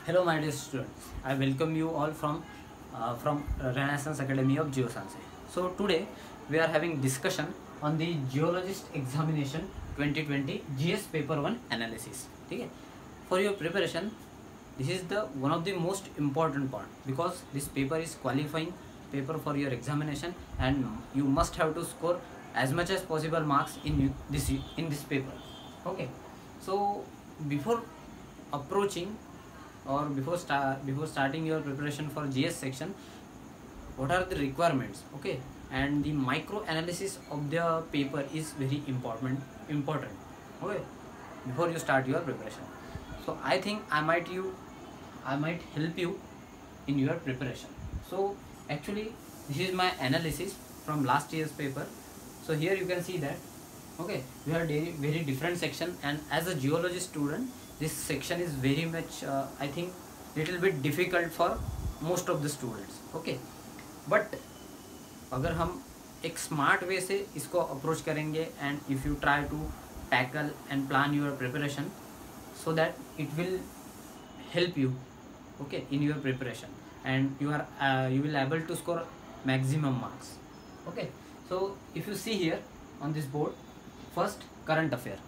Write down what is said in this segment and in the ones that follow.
Hello, my dear students. I welcome you all from Renaissance Academy of Geoscience. So today we are having discussion on the Geologist Examination 2020 GS Paper 1 analysis. ठीक है? For your preparation, this is the one of the most important part because this paper is qualifying paper for your examination and you must have to score as much as possible marks in this paper. Okay. So before approaching or before starting your preparation for GS section, what are the requirements? Okay, and the micro analysis of the paper is very important. Okay, before you start your preparation, so I think I might help you in your preparation. So actually this is my analysis from last year's paper. So here you can see that okay, we have very different section, and as a geology student this section is very much I think little bit difficult for most of the students. Okay, but अगर हम एक smart way से इसको approach करेंगे and if you try to tackle and plan your preparation so that it will help you okay in your preparation and you will able to score maximum marks. Okay, so if you see here on this board, first current affair.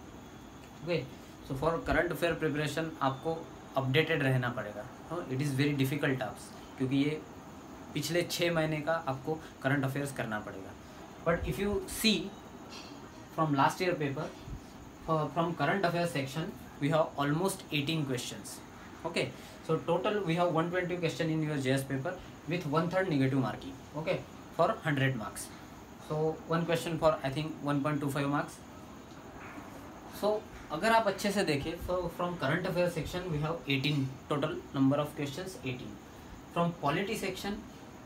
Okay, so for current affair preparation आपको updated रहना पड़ेगा. It is very difficult task क्योंकि ये पिछले 6 महीने का आपको current affairs करना पड़ेगा. But if you see from last year paper, from current affair section we have almost 18 questions. Okay, so total we have 120 question in your JS paper with 1/3 negative marking. Okay, for 100 marks. So one question for I think 1.25 marks. So अगर आप अच्छे से देखें so from current affairs section we have 18 total number of questions 18. From polity section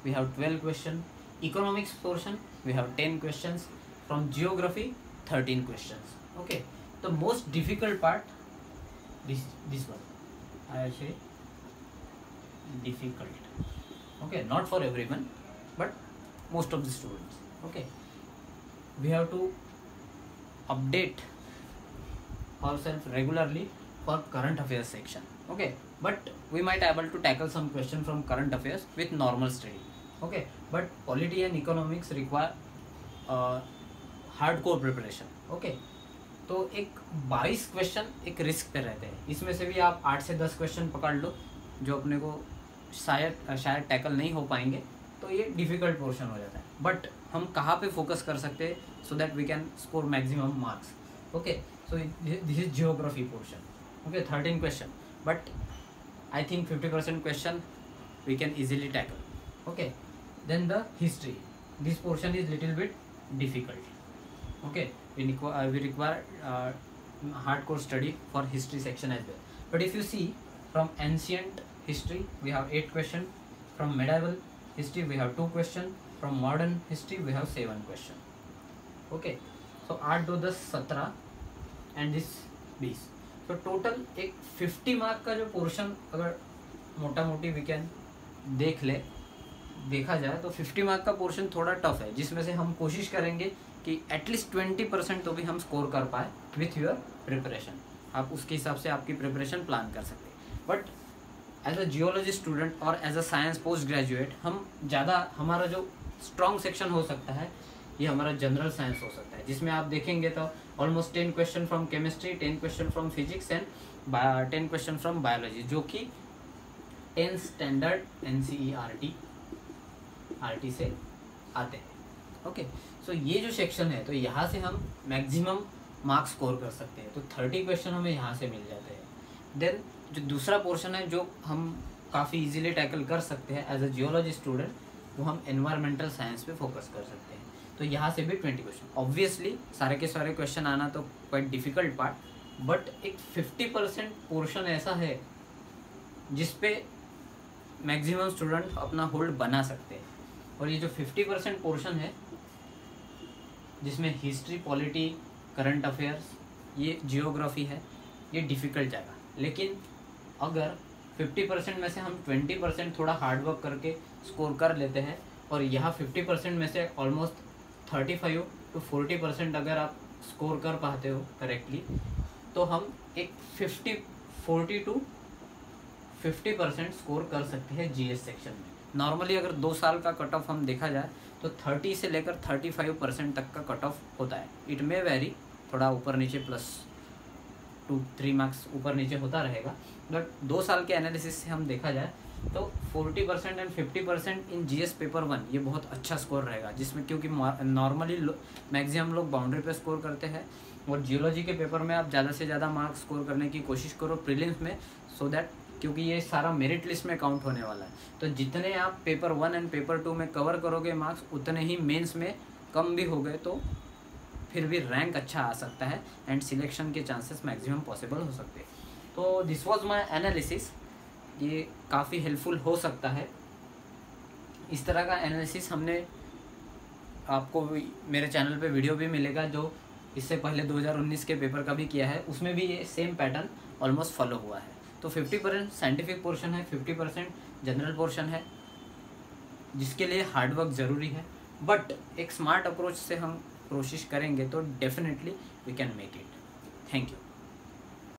we have 12 question. Economics portion we have 10 questions. From geography 13 questions. Okay, the most difficult part this one I say difficult. Okay, not for everyone but most of the students. Okay, we have to update ourselves regularly for current affairs section. Okay, but we might able to tackle some question from current affairs with normal study. Okay, but polity and economics require hardcore preparation. Okay, तो एक 22 question एक risk पे रहते हैं. इसमें से भी आप 8 से 10 क्वेश्चन पकड़ लो जो अपने को शायद टैकल नहीं हो पाएंगे, तो ये डिफ़िकल्ट पोर्शन हो जाता है. बट हम कहाँ पे फोकस कर सकते हैं so that we can score maximum marks. Okay, so this is geography portion. Okay, 13 question but I think 50% question we can easily tackle. Okay, then the history. This portion is little bit difficult. Okay, we require hardcore study for history section as well. But if you see from ancient history we have 8 questions. From medieval history we have 2 questions. From modern history we have 7 questions. Okay, so 8 2 10 17 and this 20. So total एक 50 mark का जो portion अगर मोटा मोटी we can देखा जाए तो 50 mark का पोर्शन थोड़ा टफ है, जिसमें से हम कोशिश करेंगे कि एटलीस्ट 20% तो भी हम स्कोर कर पाए विथ योर प्रिपरेशन. आप उसके हिसाब से आपकी प्रिपरेशन प्लान कर सकते हैं. But as a geology student और as a science postgraduate हम ज़्यादा, हमारा जो स्ट्रॉन्ग सेक्शन हो सकता है ये हमारा जनरल साइंस हो सकता है, जिसमें आप देखेंगे तो almost 10 question from chemistry, 10 question from physics and 10 question from biology, जो कि 10 स्टैंडर्ड NCERT से आते हैं. ओके, सो ये जो सेक्शन है तो यहाँ से हम मैक्सिमम मार्क्स स्कोर कर सकते हैं. तो 30 क्वेश्चन हमें यहाँ से मिल जाते हैं. देन जो दूसरा पोर्शन है जो हम काफ़ी इजीली टैकल कर सकते हैं एज अ जियोलॉजी स्टूडेंट, वो हम एनवायरमेंटल साइंस पे फोकस कर सकते हैं. तो यहाँ से भी 20 क्वेश्चन. ऑब्वियसली सारे के सारे क्वेश्चन आना तो क्वाइट डिफ़िकल्ट पार्ट, बट एक 50% पोर्शन ऐसा है जिसपे मैक्सिमम स्टूडेंट अपना होल्ड बना सकते हैं. और ये जो 50% पोर्शन है जिसमें हिस्ट्री, पॉलिटी, करंट अफेयर्स, ये जियोग्राफी है, ये डिफ़िकल्ट जाएगा. लेकिन अगर 50% में से हम 20% थोड़ा हार्डवर्क करके स्कोर कर लेते हैं और यहाँ 50% में से ऑलमोस्ट 35 to 40% अगर आप स्कोर कर पाते हो करेक्टली, तो हम एक 40 to 50% स्कोर कर सकते हैं जीएस सेक्शन में। नॉर्मली अगर 2 साल का कट ऑफ हम देखा जाए तो 30 से लेकर 35% तक का कट ऑफ होता है। इट मे वेरी, थोड़ा ऊपर नीचे +2-3 मार्क्स ऊपर नीचे होता रहेगा, बट 2 साल के एनालिसिस से हम देखा जाए तो 40% एंड 50% इन जीएस पेपर 1 ये बहुत अच्छा स्कोर रहेगा, जिसमें क्योंकि नॉर्मली मैक्सिमम लोग बाउंड्री पे स्कोर करते हैं, और जियोलॉजी के पेपर में आप ज़्यादा से ज़्यादा मार्क्स स्कोर करने की कोशिश करो प्रीलिम्स में, सो दैट क्योंकि ये सारा मेरिट लिस्ट में काउंट होने वाला है। तो जितने आप पेपर 1 एंड पेपर 2 में कवर करोगे मार्क्स, उतने ही मेंस में कम भी हो गए तो फिर भी रैंक अच्छा आ सकता है एंड सिलेक्शन के चांसेस मैक्सिमम पॉसिबल हो सकते हैं। तो दिस वाज माय एनालिसिस, ये काफ़ी हेल्पफुल हो सकता है। इस तरह का एनालिसिस हमने आपको मेरे चैनल पे वीडियो भी मिलेगा जो इससे पहले 2019 के पेपर का भी किया है, उसमें भी ये सेम पैटर्न ऑलमोस्ट फॉलो हुआ है। तो 50% साइंटिफिक पोर्शन है, 50% जनरल पोर्शन है, जिसके लिए हार्डवर्क ज़रूरी है, बट एक स्मार्ट अप्रोच से हम कोशिश करेंगे तो definitely we can make it. Thank you.